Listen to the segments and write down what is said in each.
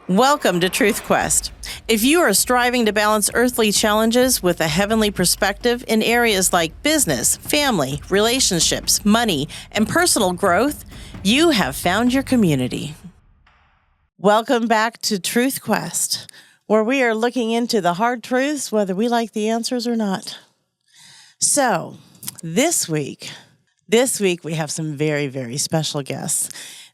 Welcome to Truth Quest. If you are striving to balance earthly challenges with a heavenly perspective in areas like business, family, relationships, money, and personal growth, you have found your community. Welcome back to Truth Quest, where we are looking into the hard truths, whether we like the answers or not. So, this week we have some very, very special guests.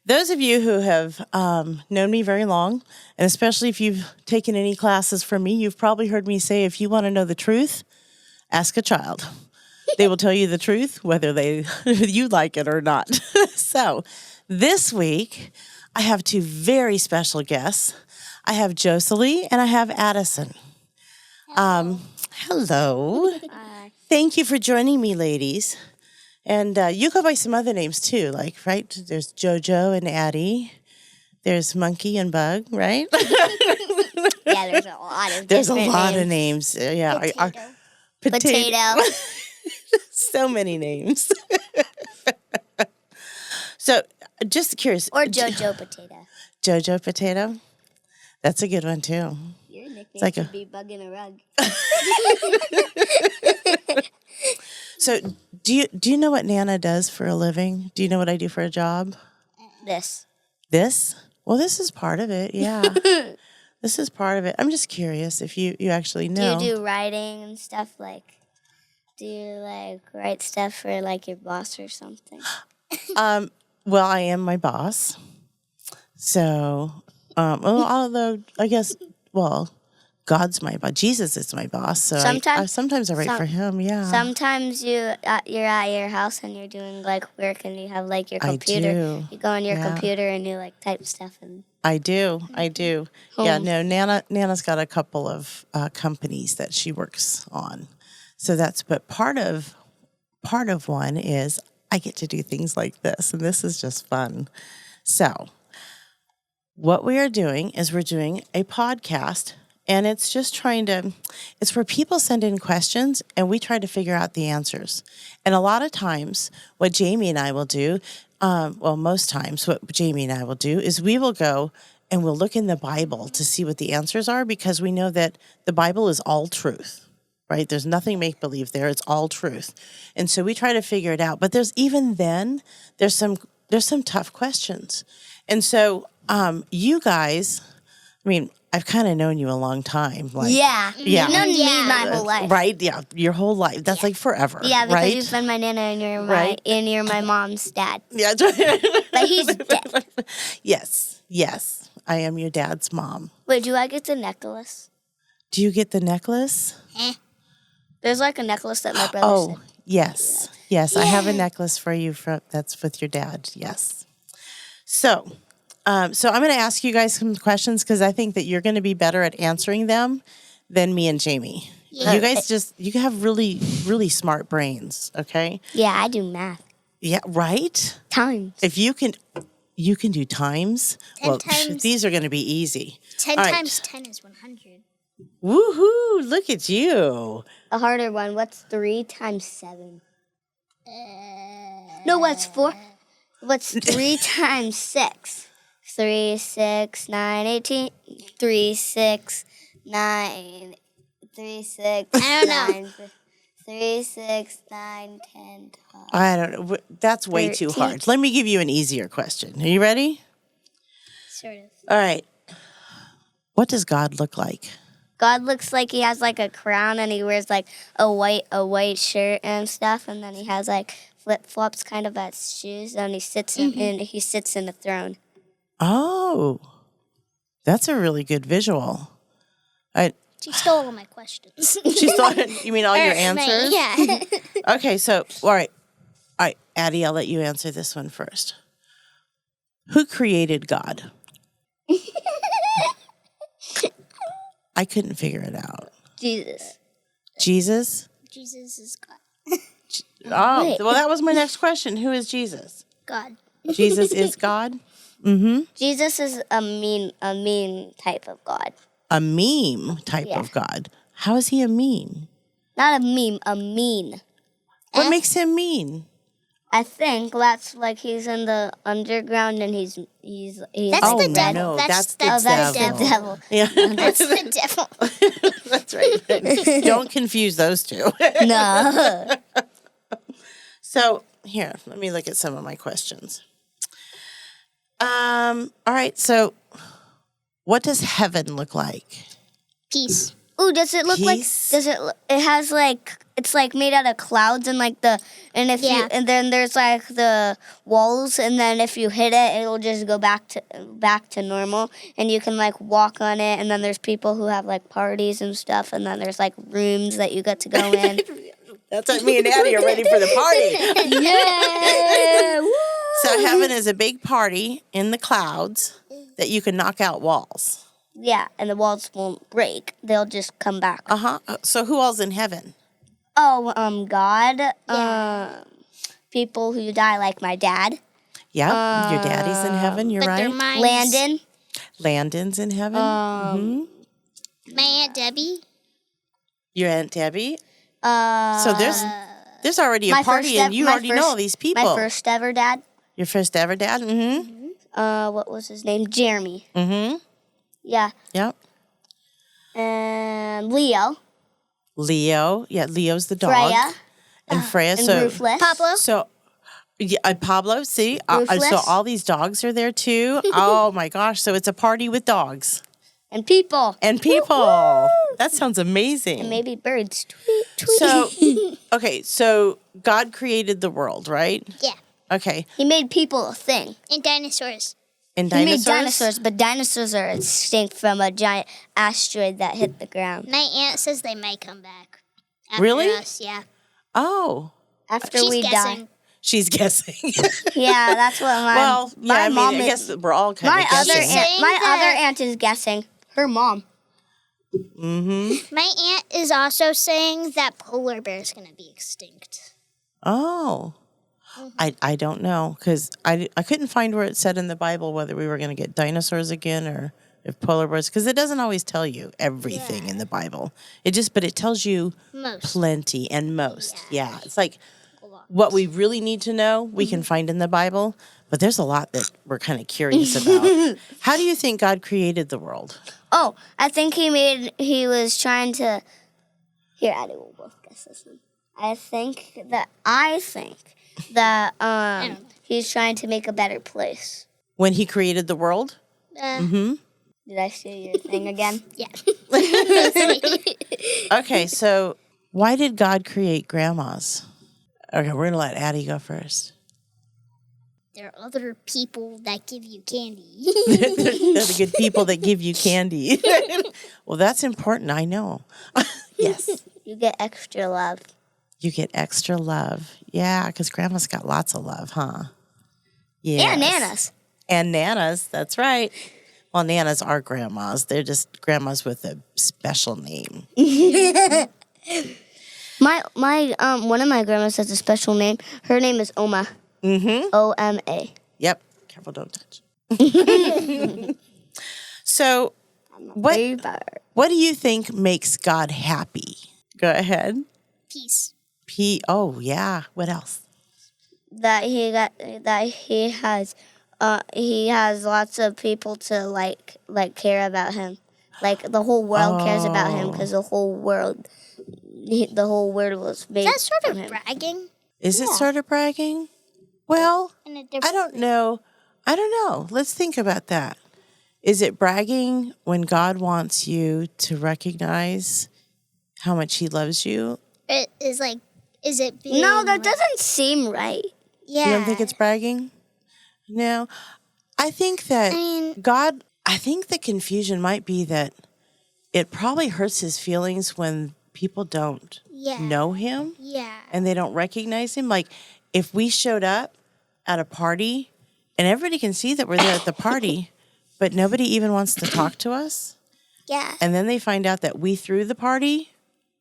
Those of you who have known me very long, and especially if you've taken any classes from me, you've probably heard me say, if you want to know the truth, ask a child. They will tell you the truth, whether you like it or not. So, this week, I have two very special guests. I have Jocelyn and I have Addison. Hello. Thank you for joining me, ladies. And you go by some other names too, like, right? There's Jojo and Addie. There's Monkey and Bug, right? Yeah, there's a lot of There's a lot names. of names. Yeah. Potato. So many names. So, just curious. Or Jojo Potato. Jojo Potato? That's a good one too. Your nickname like should be Bug in a Rug. So, do you know what Nana does for a living? Do you know what I do for a job? This? Well, this is part of it, yeah. This is part of it. I'm just curious if you actually know. Do you do writing and stuff like? Do you write stuff for your boss or something? Well, I am my boss. So, although I guess, God's my boss. Jesus is my boss. So sometimes I write for him. Yeah. Sometimes you're at your house and you're doing work and you have your computer. I do. You go on your computer and you type stuff and. I do. Yeah. No, Nana's got a couple of companies that she works on. So but part of one is I get to do things like this, and this is just fun. So, what we are doing is we're doing a podcast. And it's just it's where people send in questions and we try to figure out the answers. And a lot of times what Jamie and I will do, most times what Jamie and I will do is we will go and we'll look in the Bible to see what the answers are, because we know that the Bible is all truth, right? There's nothing make-believe there. It's all truth. And so we try to figure it out. But there's some tough questions. And so you guys, I've kind of known you a long time. Yeah. You've known me my whole life. Right? Yeah, your whole life. That's forever. Yeah, because right? you've been my nana and you're my mom's dad. Yeah. But he's dead. Yes. I am your dad's mom. Wait, do I get the necklace? Do you get the necklace? There's a necklace that my brother said. Yes. Yes, I have a necklace for you that's with your dad. Yes. So I'm going to ask you guys some questions because I think that you're going to be better at answering them than me and Jamie. Yeah. You guys you have really, really smart brains, okay? Yeah, I do math. Yeah, right? Times. If you can do times. 10 times. These are going to be easy. 10 times 10 is 100. Woohoo, look at you. A harder one. What's 3 times 7? No, what's 4? What's 3 times 6? 3, 6, 9, 18. 3, 6, 9. 3, 6, I don't 9. 3, 6, 9, 10, 12. I don't know. That's way 13. too hard. Let me give you an easier question. Are you ready? Sort of. All right. What does God look like? God looks like he has a crown and he wears a white shirt and stuff, and then he has flip flops kind of as shoes, and he sits in a throne. Oh, that's a really good visual. She stole all my questions. She stole. You mean all your answers? Yeah. Okay, so all right, Addie, I'll let you answer this one first. Who created God? I couldn't figure it out. Jesus. Jesus? Jesus is God. Oh, Wait. well, that was my next question. Who is Jesus? God. Jesus is God? Mm-hmm. Jesus is a mean type of God. A meme type of God. How is he a meme? Not a meme, a mean. What makes him mean? I think that's like he's in the underground and he's That's Oh, the devil. no, that's the oh, that's devil. the devil. Yeah, That's the devil. that's right. Don't confuse those two. No. So here, let me look at some of my questions. All right. So, what does heaven look like? Peace. Ooh, does it look Peace. like? It has like it's like made out of clouds and like if you Yeah. and then there's like the walls and then if you hit it, it'll just go back to normal and you can like walk on it and then there's people who have like parties and stuff and then there's like rooms that you get to go in. That's what me and Addie are ready for the party. Yeah. So heaven is a big party in the clouds that you can knock out walls. Yeah, and the walls won't break. They'll just come back. Uh-huh. So who all's in heaven? Oh, God. People who die, like my dad. Yep. Your daddy's in heaven. You're But their right. minds. Landon. Landon's in heaven. My Aunt Debbie. Your Aunt Debbie. So there's already a party and you already know all these people. My first ever dad. Your first ever dad? Mm-hmm. What was his name? Jeremy. Mm-hmm. Yeah. Yep. And Leo. Leo. Yeah, Leo's the dog. Freya. And Freya. And So Ruthless. Pablo. So, yeah, Pablo, see? So Ruthless. all these dogs are there too. Oh my gosh. So it's a party with dogs And people. and people. That sounds amazing. And maybe birds. Tweet, tweet. So, okay. So God created the world, right? Yeah. Okay. He made people a thing. And dinosaurs. And He dinosaurs? made dinosaurs, but dinosaurs are extinct from a giant asteroid that hit the ground. My aunt says they might come back. After Really? us, yeah. Oh, After She's we guessing. she's guessing. die. Yeah, that's what my mom I is. guess we're all kind My of other guessing. aunt, Saying my that- other aunt is guessing. Her mom. My aunt is also saying that polar bear is going to be extinct. Oh. I don't know because I couldn't find where it said in the Bible whether we were going to get dinosaurs again or if polar bears, because it doesn't always tell you everything in the Bible. But it tells you Most. plenty and most. Yeah. It's like what we really need to know we can find in the Bible, but there's a lot that we're kind of curious about. How do you think God created the world? Oh, I think he was trying to. Here, Addie, we'll both guess this one. I think that he's trying to make a better place. When he created the world? Did I see your thing again? Yeah. Okay, so why did God create grandmas? Okay, we're going to let Addie go first. There are other people that give you candy. They're the good people that give you candy. Well, that's important, I know. Yes. You get extra love. You get extra love. Yeah, because grandma's got lots of love, huh? Yeah. And nanas. And nanas, that's right. Well, nanas are grandmas. They're just grandmas with a special name. My one of my grandmas has a special name. Her name is Oma. Mm-hmm. O-M-A. Yep. Careful, don't touch. So, what do you think makes God happy? Go ahead. Peace. Oh, yeah. What else? That he has lots of people to like care about him. Like the whole world cares about him because the whole world was made. That's sort from of him. bragging. Is it sort of bragging? Well, In a different I don't know. Let's think about that. Is it bragging when God wants you to recognize how much he loves you? It is like, is it being... No, that doesn't seem right. Yeah. You don't think it's bragging? No. I think that I think the confusion might be that it probably hurts his feelings when people don't know him Yeah. and they don't recognize him. Like if we showed up at a party and everybody can see that we're there at the party, but nobody even wants to talk to us. Yeah. And then they find out that we threw the party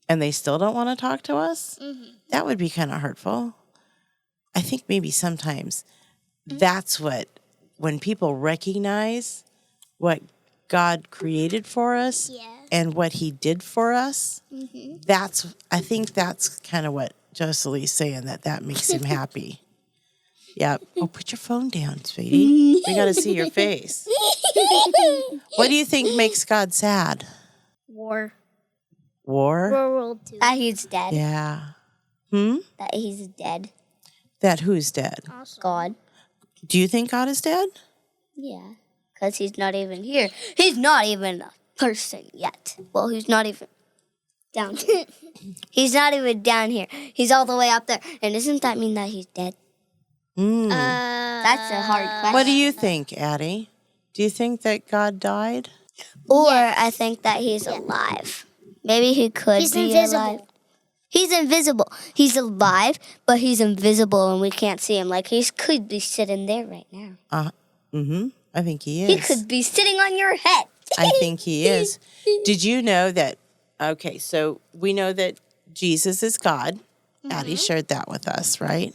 and they still don't want to talk to us. That would be kind of hurtful. I think maybe sometimes that's when people recognize what God created for us and what he did for us, I think that's kind of what Josely's saying, that makes him happy. Yep. Oh, put your phone down, sweetie. We got to see your face. What do you think makes God sad? War. War? World War II. That he's dead. Yeah. That he's dead. That who's dead? Awesome. God. Do you think God is dead? Yeah. Because he's not even here. He's not even a person yet. Well, he's not even down here. He's not even down here. He's all the way up there. And doesn't that mean that he's dead? That's a hard question. What do you think, Addie? Do you think that God died? Or I think that he's alive. Maybe he could He's be invisible. alive. He's invisible. He's alive, but he's invisible and we can't see him. Like he could be sitting there right now. I think he is. He could be sitting on your head. I think he is. Did you know that? Okay, so we know that Jesus is God. Addie shared that with us, right?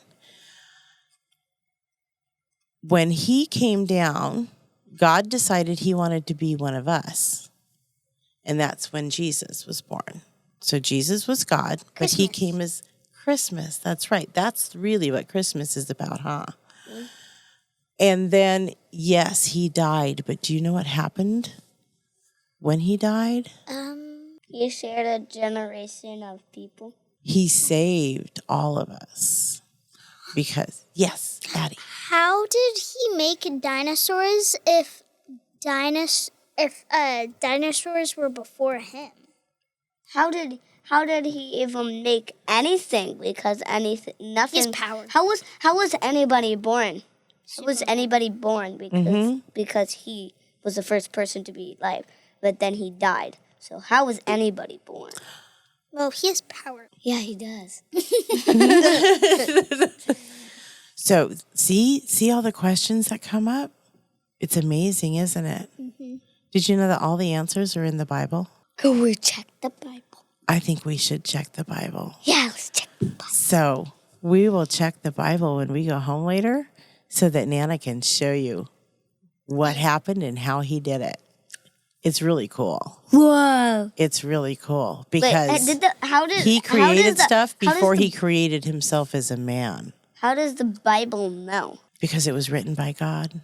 When he came down, God decided he wanted to be one of us. And that's when Jesus was born. So Jesus was God, but he came as Christmas. That's right. That's really what Christmas is about, huh? And then, yes, he died. But do you know what happened when he died? He shared a generation of people. He saved all of us. Because, yes, Addie. How did he make dinosaurs if dinosaurs were before him? How did he even make anything? Because nothing. His power. How was anybody born? How was anybody born? Because he was the first person to be alive, but then he died. So how was anybody born? Well, he has power. Yeah, he does. So, see all the questions that come up? It's amazing, isn't it? Did you know that all the answers are in the Bible? Go we check the Bible. I think we should check the Bible. Yeah, let's check the Bible. So, we will check the Bible when we go home later so that Nana can show you what happened and how he did it. It's really cool. Whoa. It's really cool because Wait, he created stuff before he created himself as a man. How does the Bible know? Because it was written by God.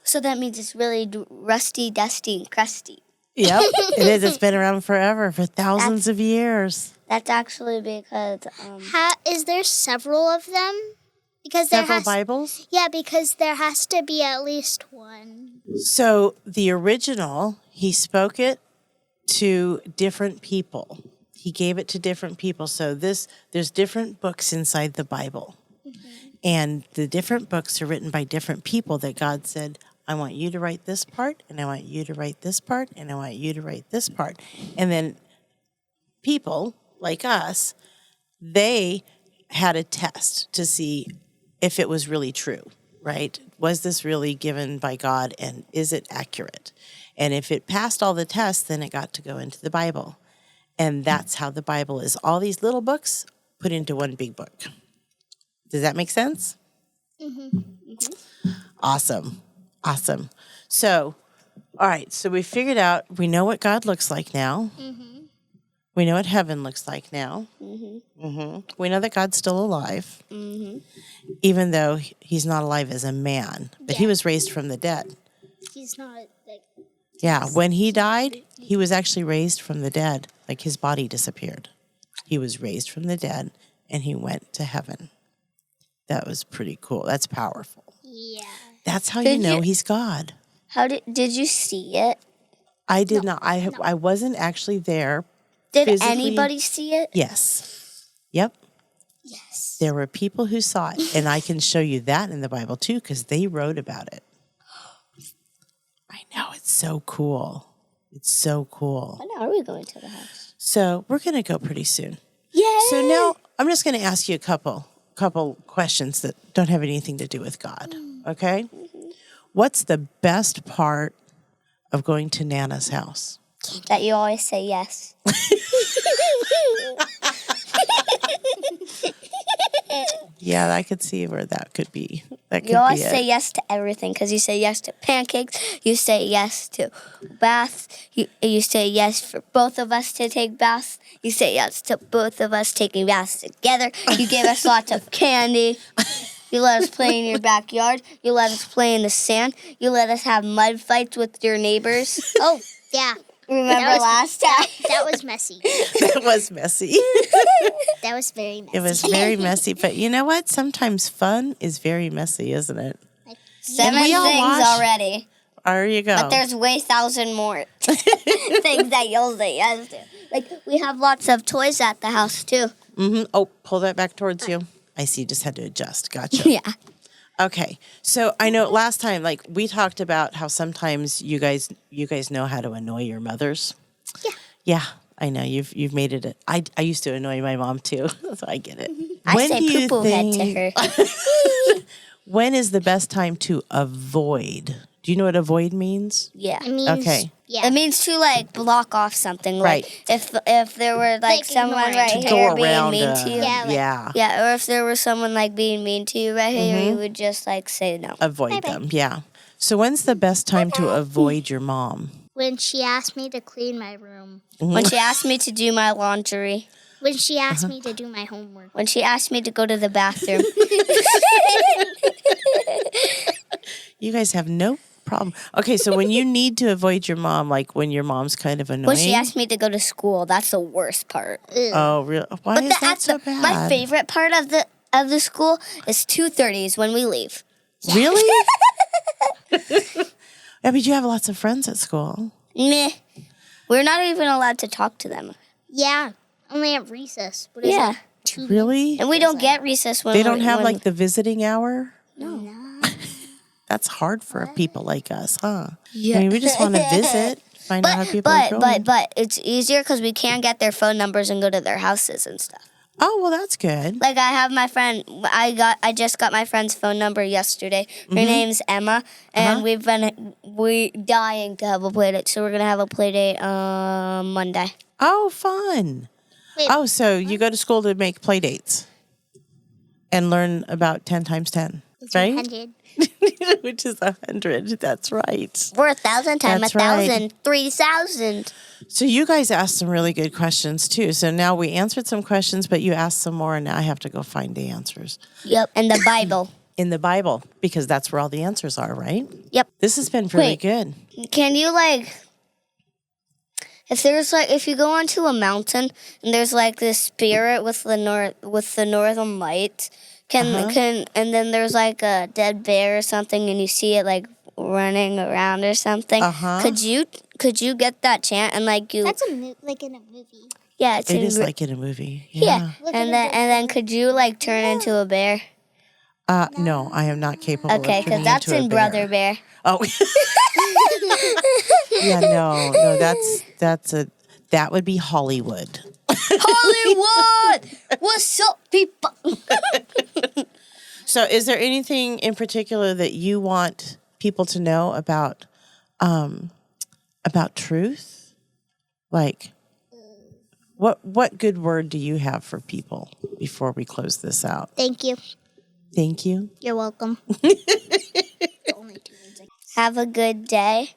So that means it's really rusty, dusty, and crusty. Yep, it is. It's been around forever, for thousands of years. That's actually because... Is there several of them? Because Several Bibles? Yeah, because there has to be at least one. So the original, he spoke it to different people. He gave it to different people. So there's different books inside the Bible. And the different books are written by different people that God said, I want you to write this part, and I want you to write this part, and I want you to write this part. And then people like us, they had a test to see if it was really true, right? Was this really given by God, and is it accurate? And if it passed all the tests, then it got to go into the Bible. And that's how the Bible is. All these little books put into one big book. Does that make sense? Awesome. So, all right. So we figured out, we know what God looks like now. We know what heaven looks like now. We know that God's still alive, even though he's not alive as a man. But he was raised from the dead. He's not like... Yeah, when he died, he was actually raised from the dead. Like his body disappeared. He was raised from the dead, and he went to heaven. That was pretty cool. That's powerful. Yeah. That's how you know he's God. How did you see it? I did not. I wasn't actually there. Did physically. anybody see it? Yes. Yep. Yes. There were people who saw it, and I can show you that in the Bible too, because they wrote about it. I know, it's so cool. It's so cool. When are we going to the house? So we're going to go pretty soon. Yay! So now I'm just going to ask you a couple questions that don't have anything to do with God. Okay? What's the best part of going to Nana's house? That you always say yes. Yeah, I could see where that could be. That could You always be it. say yes to everything because you say yes to pancakes. You say yes to baths. You say yes for both of us to take baths. You say yes to both of us taking baths together. You give us lots of candy. You let us play in your backyard. You let us play in the sand. You let us have mud fights with your neighbors. Oh, yeah. Remember last time? That was messy. That was messy. That was very messy. It was very messy. But you know what? Sometimes fun is very messy, isn't it? 7 things already. There you go. But there's way 1,000 more things that you'll say yes to. Like, we have lots of toys at the house, too. Mm-hmm. Oh, pull that back towards you. I see. You just had to adjust. Gotcha. Yeah. Okay. So I know last time, like, we talked about how sometimes you guys know how to annoy your mothers. Yeah. Yeah. I know you've made it. I used to annoy my mom too, so I get it. I say poo-poo head to her. When is the best time to avoid? Do you know what avoid means? Yeah. It means, Okay. Yeah. It means to, like, block off something. Right. Like, if there were, like someone ignore it. right To here go being around. mean to you. Yeah, like- yeah. Yeah, or if there was someone, like, being mean to you right here, you would just, like, say no. Avoid Bye-bye. them. Yeah. So when's the best time to avoid your mom? When she asked me to clean my room. When she asked me to do my laundry. When she asked me to do my homework. When she asked me to go to the bathroom. You guys have no problem. Okay, so when you need to avoid your mom, like when your mom's kind of annoying. When she asked me to go to school, that's the worst part. Oh, really? Why is that so bad? My favorite part of the school is 2:30 when we leave. Really? Yeah, but you have lots of friends at school. Meh. We're not even allowed to talk to them. Yeah. Only at recess. What is Yeah. it? 2 Really? And we don't get recess when They don't have when- like the visiting hour? No. That's hard for people like us, huh? Yeah. I mean, we just want to visit, find out how people are going. But it's easier because we can get their phone numbers and go to their houses and stuff. Oh, well, that's good. Like I have my friend. I just got my friend's phone number yesterday. Her name's Emma, and we dying to have a play date. So we're gonna have a play date Monday. Oh, fun. Wait. Oh, so you go to school to make play dates and learn about 10 times 10, right? 100. Which is 100. That's right. We're 1,000 times That's 1,000, 3,000. So you guys asked some really good questions, too. So now we answered some questions, but you asked some more, and now I have to go find the answers Yep, and the Bible. in the Bible because that's where all the answers are, right? Yep. This has been really Wait. good. Can you if you go onto a mountain and there's like this spirit with the northern lights, and then there's like a dead bear or something and you see it like running around or something. Could you get that chant and like you? That's like in a movie. Yeah, it's It is like in a movie. yeah. Look And at then could you like turn into a bear? No, I am not capable Okay, of because turning that's into a in bear. Brother Bear. Oh. Yeah, no, that would be Hollywood. Hollywood, what's up, people? So is there anything in particular that you want people to know about truth? Like what good word do you have for people before we close this out? Thank you. Thank you. You're welcome. Have a good day,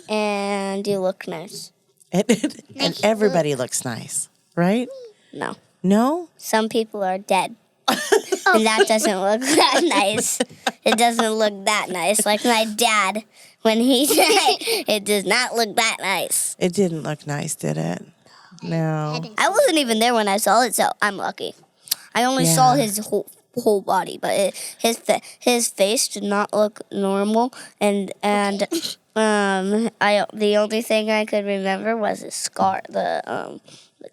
and you look nice. And everybody looks nice, right? No, No? some people are dead, and that doesn't look that nice. It doesn't look that nice. Like my dad, when he died, it does not look that nice. It didn't look nice, did it? No. I wasn't even there when I saw it, so I'm lucky. I only saw his whole body, but his face did not look normal, and the only thing I could remember was his scar, the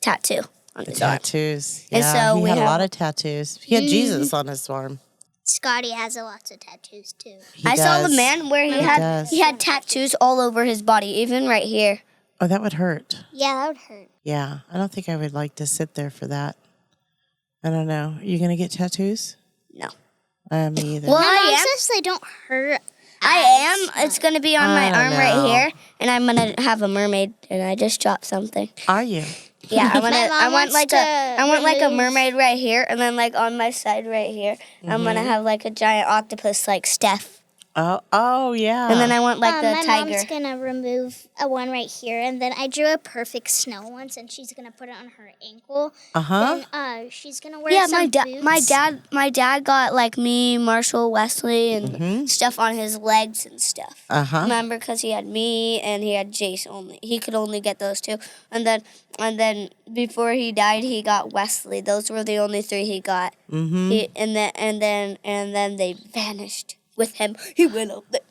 tattoo on his arm. Tattoos. And Yeah, so he we had a have- lot of tattoos. He had Jesus on his arm. Scotty has lots of tattoos too. I saw the does. man where does. he had tattoos all over his body, even right here. Oh, that would hurt. Yeah, that would hurt. Yeah, I don't think I would like to sit there for that. I don't know. Are you going to get tattoos? No. Me either. Well, My I mom am. says they don't hurt. I am. It's gonna be on my I don't arm right know. here, and I'm gonna have a mermaid. And I just dropped something. Are you? Yeah, I want My mom I want wants like to I want like a remove- mermaid right here, and then like on my side right here, I'm gonna have like a giant octopus like Steph. Oh, yeah. And then I want like the my tiger. mom's gonna remove one right here, and then I drew a perfect snow once, and she's gonna put it on her ankle. Then she's gonna wear some boots. My dad got like me, Marshall, Wesley, and stuff on his legs and stuff. Remember, because he had me and he had Jace only. He could only get those two, and then before he died, he got Wesley. Those were the only 3 he got. And then they vanished. With him, he went up there.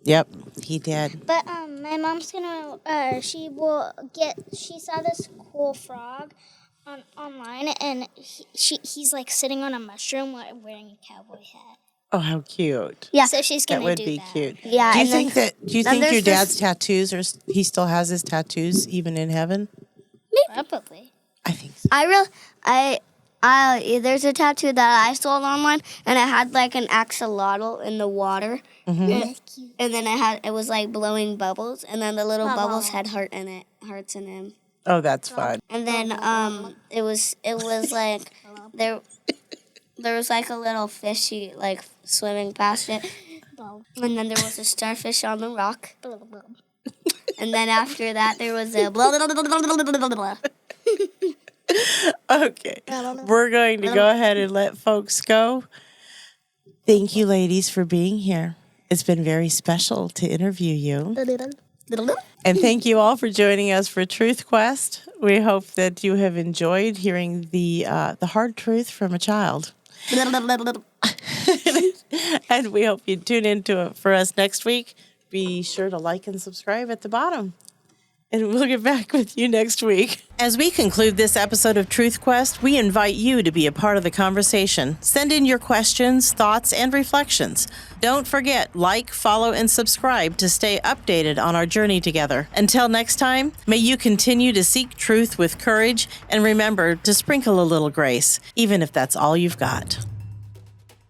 Yep, he did. But my mom's gonna. She saw this cool frog online, and he's like sitting on a mushroom wearing a cowboy hat. Oh, how cute! Yeah, so she's gonna that would do be that. cute. Yeah. Do you think your dad's this, tattoos, or he still has his tattoos even in heaven? Probably. I think so. There's a tattoo that I saw online, and it had like an axolotl in the water, and then it was like blowing bubbles, and then the little bubbles had hearts in them. Oh, that's fun. And then it was like there was like a little fishy like swimming past it, and then there was a starfish on the rock, and then after that there was a blah blah blah blah blah blah blah. Okay, we're going to go ahead and let folks go. Thank you, ladies, for being here. It's been very special to interview you. And thank you all for joining us for Truth Quest. We hope that you have enjoyed hearing the hard truth from a child. And we hope you tune into it for us next week. Be sure to like and subscribe at the bottom. And we'll get back with you next week. As we conclude this episode of Truth Quest, we invite you to be a part of the conversation. Send in your questions, thoughts, and reflections. Don't forget, like, follow, and subscribe to stay updated on our journey together. Until next time, may you continue to seek truth with courage, and remember to sprinkle a little grace, even if that's all you've got.